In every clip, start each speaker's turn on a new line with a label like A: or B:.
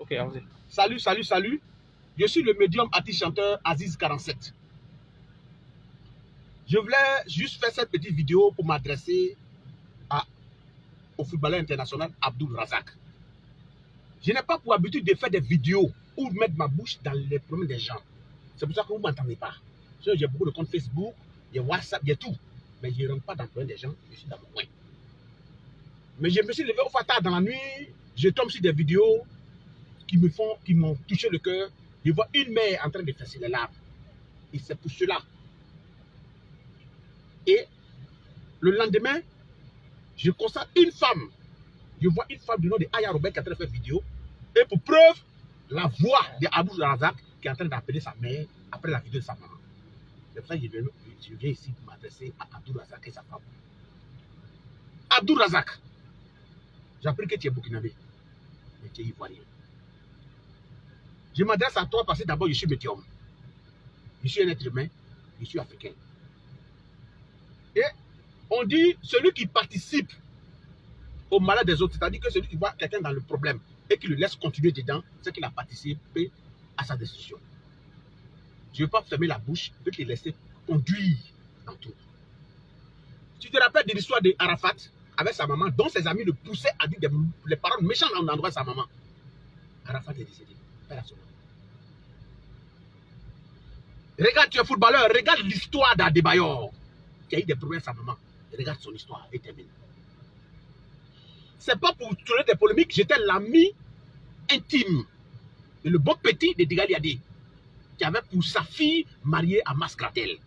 A: Ok, allons-y.
B: Salut. Je suis le médium artiste-chanteur Aziz 47. Je voulais juste faire cette petite vidéo pour m'adresser au footballeur international Abdul Razak. Je n'ai pas pour habitude de faire des vidéos ou de mettre ma bouche dans les problèmes des gens. C'est pour ça que vous ne m'entendez pas. J'ai beaucoup de comptes Facebook, il y a WhatsApp, il y a tout. Mais je ne rentre pas dans le problème des gens, je suis dans mon coin. Mais je me suis levé au tard dans la nuit, je tombe sur des vidéos qui m'ont touché le cœur. Je vois une mère en train de fesser les larmes. Et c'est pour cela. Et le lendemain, je constate une femme. Je vois une femme du nom de Aya Robert qui est en train de faire vidéo. Et pour preuve, la voix d'Abdul Razak qui est en train d'appeler sa mère après la vidéo de sa maman. C'est pour ça que je viens ici pour m'adresser à Abdul Razak et sa femme. Abdul Razak, j'ai appris que tu es burkinabé, mais tu es ivoirien. Je m'adresse à toi parce que d'abord je suis médium. Je suis un être humain, je suis africain. Et on dit celui qui participe au malheur des autres, c'est-à-dire que celui qui voit quelqu'un dans le problème et qui le laisse continuer dedans, c'est qu'il a participé à sa destruction. Je ne veux pas fermer la bouche, je veux te laisser conduire dans tout. Tu te rappelles de l'histoire d'Arafat avec sa maman, dont ses amis le poussaient à dire les paroles méchantes en endroit de sa maman. Arafat est décédé. Regarde, tu es footballeur, regarde l'histoire d'Adebayor, qui a eu des problèmes avec sa maman. Regarde son histoire et termine. C'est pas pour tourner des polémiques, j'étais l'ami intime de le bon petit de Digali Adé, qui avait pour sa fille mariée à Maskratel.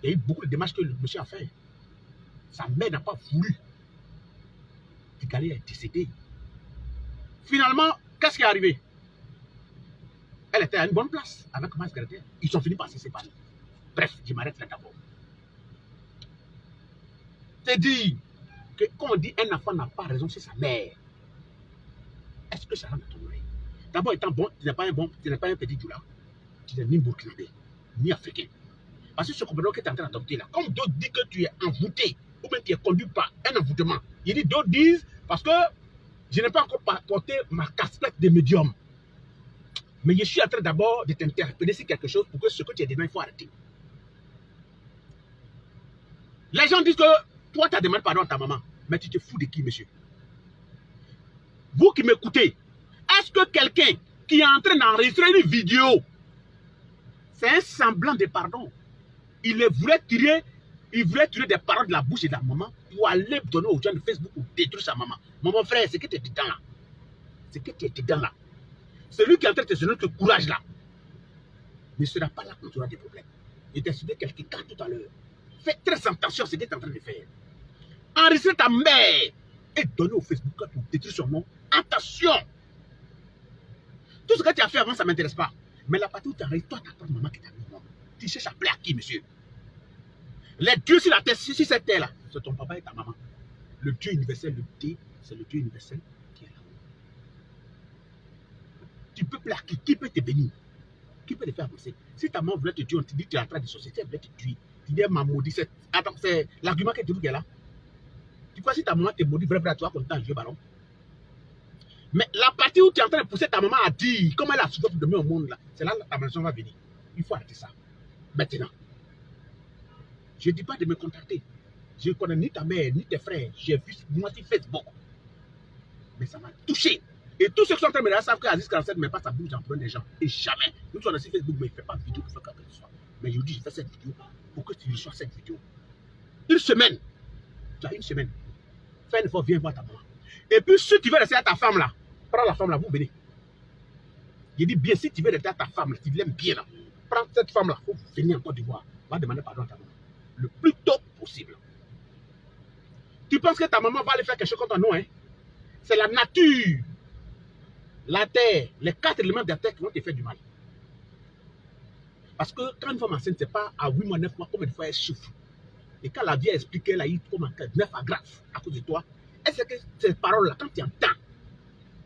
B: Il y a eu beaucoup de démarches que le monsieur a fait. Sa mère n'a pas voulu. Digali est décédé. Finalement, qu'est-ce qui est arrivé? Elle était à une bonne place avec Maskratel. Ils sont finis par se séparer. Bref, je m'arrête là d'abord. C'est dire que quand on dit un enfant n'a pas raison, c'est sa mère. Est-ce que ça rentre dans ton oreille? D'abord, étant bon, tu n'es pas un petit Djoula. Tu n'es ni burkinabé, ni africain. Parce que ce compagnon que tu es en train d'adopter là, comme d'autres disent que tu es envoûté, ou bien tu es conduit par un envoûtement. Il dit d'autres disent, parce que je n'ai pas encore porté ma casquette de médium. Mais je suis en train d'abord de t'interpeller sur quelque chose pour que ce que tu as dit, il faut arrêter. Les gens disent que toi, tu as demandé pardon à ta maman. Mais tu te fous de qui, monsieur? Vous qui m'écoutez, est-ce que quelqu'un qui est en train d'enregistrer une vidéo, c'est un semblant de pardon? Il voulait tirer des paroles de la bouche de la maman pour aller donner aux gens de Facebook ou détruire sa maman. Mon frère, c'est que tu es dedans là. C'est que tu es dedans là. Celui qui est en train de te donner ce courage-là ne sera pas là quand tu auras des problèmes. Il t'a suivi quelqu'un tout à l'heure. Fais très attention à ce que tu es en train de faire. Enregistrer ta mère et donner au Facebook pour détruire son nom. Attention! Tout ce que tu as fait avant, ça ne m'intéresse pas. Mais la partie où tu enregistres, toi, tu as ta maman qui t'a mis au monde. Tu cherches à plaire à qui, monsieur? Les dieux sur la terre, sur cette terre-là, c'est ton papa et ta maman. Le Dieu universel, c'est le Dieu universel qui est là. Tu peux plaire à qui peut te bénir? Qui peut te faire avancer? Si ta maman voulait te tuer, on te dit que tu es en train de société, elle voulait te tuer. Tu dis, ma maudit, attends, c'est l'argument que tu dis là. Tu crois que si ta maman te maudit, vraiment, tu vas content de jouer ballon? Mais la partie où tu es en train de pousser ta maman à dire comment elle a souffert pour donner au monde, là, c'est là que ta maison va venir. Il faut arrêter ça. Maintenant. Je ne dis pas de me contacter. Je ne connais ni ta mère, ni tes frères. J'ai vu moi sur Facebook. Mais ça m'a touché. Et tous ceux qui sont en train de me dire savent qu'Aziz 47 ne met pas sa bouche en front des gens. Et jamais. Nous sommes sur Facebook, mais il ne fait pas de vidéo pour faire quoi que ce soit. Mais je vous dis, je fais cette vidéo pour que tu reçois cette vidéo. Une semaine. Tu as une semaine. Fais un effort, viens voir ta maman. Et puis, si tu veux rester à ta femme là, prends la femme là, vous venez. Je dis bien, si tu veux rester à ta femme là, tu l'aimes bien là, prends cette femme là, il faut venir en Côte d'Ivoire. Va demander pardon à ta maman. Le plus tôt possible. Tu penses que ta maman va aller faire quelque chose contre nous, hein? C'est la nature, la terre, les 4 éléments de la terre qui vont te faire du mal. Parce que quand une femme enceinte, ce n'est pas à 8 mois, 9 mois, combien de fois elle souffre. Et quand la vie a expliqué, elle a eu 9 agrafes à cause de toi. Est-ce que ces paroles-là, quand tu entends,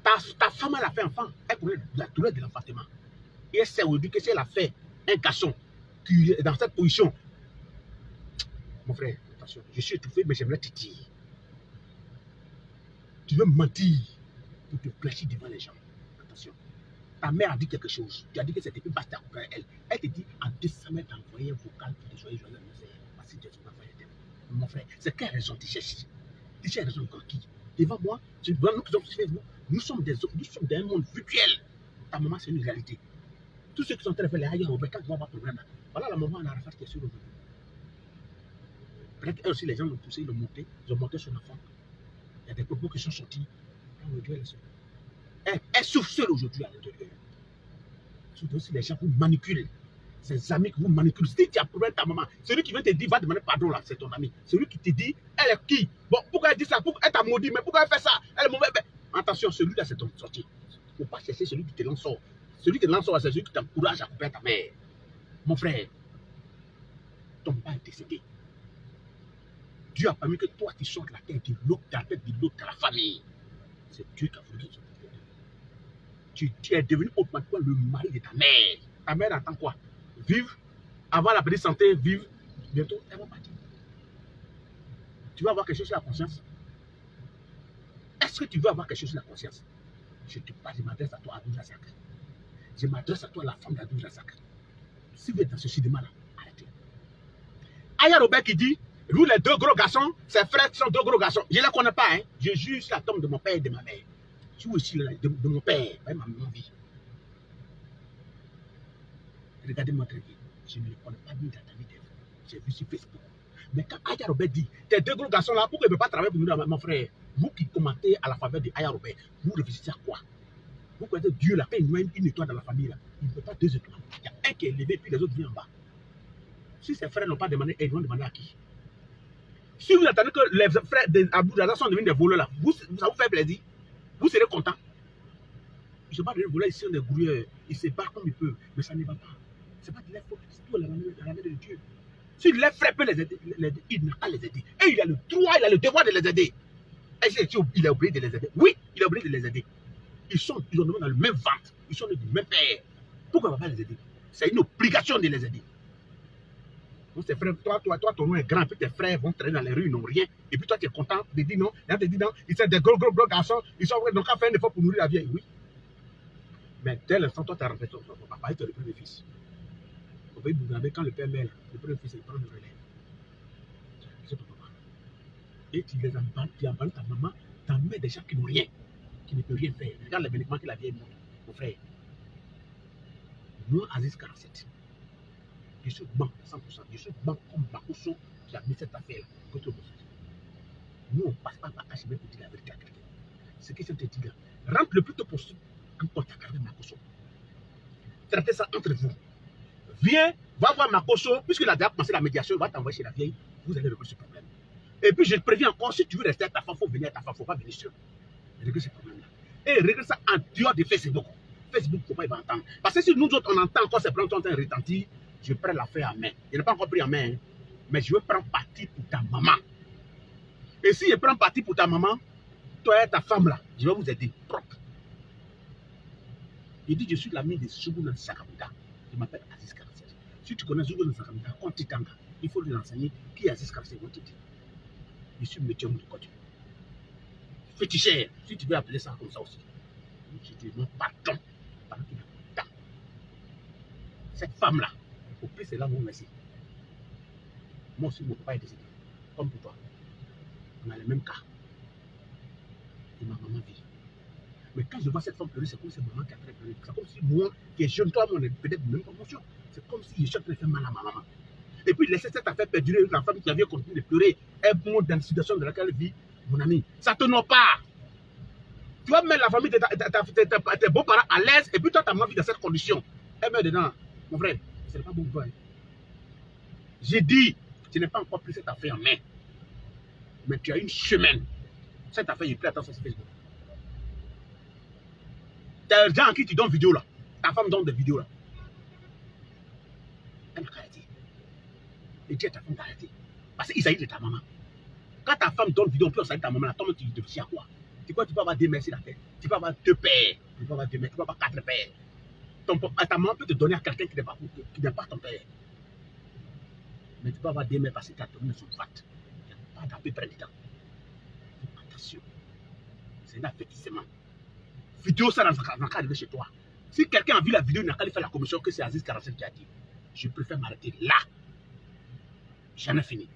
B: ta femme, elle a fait enfant, elle connaît la douleur de l'enfantement. Et elle sait aujourd'hui que si elle a fait un garçon qui est dans cette position, mon frère, attention, je suis étouffé, mais j'aimerais te dire. Tu veux me mentir pour te fléchir devant les gens. Attention. Ta mère a dit quelque chose. Tu as dit que c'était une bastard pour elle. Elle te dit en 200 mètres d'envoyer un vocal pour te soyez joyeux anniversaire. Parce que tu es son enfant. Mon frère, c'est quelle raison tu cherches? Tu cherches raison encore qui? Devant moi, nous qui sommes sur Facebook, nous sommes dans un monde virtuel. Ta maman, c'est une réalité. Tous ceux qui sont en train de faire les ailleurs, quand ils vont avoir problème, voilà la maman en Arafat qui est sur le vélo. Peut-être eux aussi, les gens l'ont poussé, ils ont monté son enfant. Il y a des propos qui sont sortis. Elle souffre seule aujourd'hui à l'intérieur. Surtout si les gens vous manipulent. Ces amis qui vous manipulent. Si tu as problème ta maman, celui qui vient te dire, va demander pardon là, c'est ton ami. Celui qui te dit, elle est qui? Bon, pourquoi elle dit ça? Elle t'a maudit, mais pourquoi elle fait ça? Elle est mauvaise. Attention, celui-là, c'est ton sortie. Il ne faut pas chercher celui qui te lance sort. Celui qui te lance sort, c'est celui qui t'encourage à couper ta mère. Mon frère, ton père est décédé. Dieu a permis que toi, tu sortes la tête de l'autre, de la famille. C'est Dieu qui a voulu que tu es devenu automatiquement le mari de ta mère. Ta mère attend quoi? Vivre, avoir la petite santé, vivre. Bientôt, elle va partir. Tu vas avoir quelque chose sur la conscience? Est-ce que tu veux avoir quelque chose sur la conscience? Je te parle, je m'adresse à toi, Abdou Razak. Je m'adresse à toi, la femme d'Abdou Razak. Si vous êtes dans ce cinéma-là, arrêtez. Aya Robert qui dit, vous les deux gros garçons, ses frères sont deux gros garçons. Je ne les connais pas, hein. Je juge la tombe de mon père et de ma mère. Je suis aussi de mon père, ma maman vie. Regardez-moi très bien. Je ne les connais pas ni d'Atami. J'ai vu sur Facebook. Mais quand Aya Robert dit, tes deux gros garçons là, pourquoi ils ne peuvent pas travailler pour nous, mon frère? Vous qui commentez à la faveur de Aya Robert, vous réfléchissez à quoi? Vous connaissez Dieu là, quand il met une étoile dans la famille là, il ne peut pas deux étoiles. Il y a un qui est élevé, puis les autres viennent en bas. Si ses frères n'ont pas demandé, ils vont demander à qui? Si vous attendez que les frères d'Abdou Razak sont devenus des voleurs là, ça vous fait plaisir? Vous serez content? Ils ne sont pas devenus voleurs, ils sont des grouilleurs. Ils se battent comme ils peuvent, mais ça ne va pas. Ce n'est pas de leur faute, c'est tout la main de Dieu. Si les frères peuvent les aider, il n'a qu'à les aider. Et il a le droit, il a le devoir de les aider. Est-ce qu'il a oublié de les aider? Oui, il a oublié de les aider. Ils ont dans le même ventre, ils sont du même père. Pourquoi on ne va pas les aider? C'est une obligation de les aider. Donc, tes frères, toi, ton nom est grand, puis tes frères vont traîner dans les rues, ils n'ont rien. Et puis toi, tu es content de dire non. Et on te dit non, ils sont des gros garçons, ils sont donc à faire un effort pour nourrir la vieille. Oui. Mais dès l'instant, toi, tu as rencontré ton papa, et tu es le premier fils. Au pays Bougambé, quand le père meurt, le premier fils, il prend le relais. C'est ton papa. Et tu les abandonnes, tu abandonnes ta maman, ta mère des gens qui n'ont rien, qui ne peuvent rien faire. Regarde les bénéfices que la vieille montre, mon frère. Moi, Aziz 47. Je suis banc à 100%. Je suis banc comme Makosso qui a mis cette affaire contre vous. Nous, on ne passe pas par HB pour dire la vérité à quelqu'un. Ce que je te dis là, rentre le plus tôt possible en contact avec Makosso. Traitez ça entre vous. Viens, va voir Makosso, puisqu'il a déjà commencé la médiation, il va t'envoyer chez la vieille, vous allez régler ce problème. Et puis je te préviens encore, si tu veux rester à ta femme, il faut venir à ta femme, il ne faut pas venir sur. Régler ce problème-là. Et régler ça en dehors de Facebook. Facebook, il ne faut pas y entendre. Parce que si nous autres, on entend encore ces problèmes sont en train de retentir, je prends l'affaire en main. Je n'ai pas encore pris en main, hein, mais je veux prendre parti pour ta maman. Et si je prends parti pour ta maman, toi et ta femme là, je vais vous aider. Propre. Il dit, je suis l'ami de Zougouna Sakamida. Je m'appelle Aziz 47. Si tu connais Zougouna Sakamida, Kontitanga, il faut lui enseigner qui est Aziz 47. Je suis métier de côté. Fétichère, si tu veux appeler ça comme ça aussi. Je dis non, pardon. Pardon qu'il a temps. Cette femme-là, au plus c'est là mon merci. Moi aussi, mon papa est décédé. Comme pour toi. On a le même cas. Et ma maman vit. Mais quand je vois cette femme pleurer, c'est comme si maman qui a très pleuré. C'est comme si moi, qui est jeune, toi, on est peut-être de même promotion. C'est comme si je suis en train de faire mal à ma maman. Et puis laisser cette affaire perdurer, la femme qui avait continué de pleurer, elle monte dans la situation dans laquelle elle vit, mon ami. Ça te n'en pas. Tu vas mettre la famille de tes beaux-parents à l'aise, et puis toi, ta maman vit dans cette condition. Elle meurt dedans. Mon frère, ce n'est pas bon pour toi. Hein. J'ai dit, tu n'as pas encore pris cette affaire en main. Mais tu as une semaine. Cette affaire, il plaît attention sur Facebook. Tu as des gens à qui tu donnes vidéo là. Ta femme donne des vidéos là. Elle n'a qu'à arrêter. Et dis à ta femme d'arrêter. Parce qu'il s'agit de ta maman. Quand ta femme donne vidéo, on peut saluer ta maman là. Toi, tu te dis à quoi? Tu peux avoir deux mères sur la tête. Tu peux avoir deux pères. Tu peux avoir deux mères. Tu peux avoir quatre pères. Ta maman peut te donner à quelqu'un qui n'est pas ton père. Mais tu peux avoir des mères parce que tu as donné son fat. Il n'y a pas d'à peu près de temps. Attention. C'est un avertissement. vidéo, ça n'a qu'à arriver chez toi. Si quelqu'un a vu la vidéo, il n'a qu'à lui faire la commission que c'est Aziz 47 qui a dit. Je préfère m'arrêter là. J'en ai fini.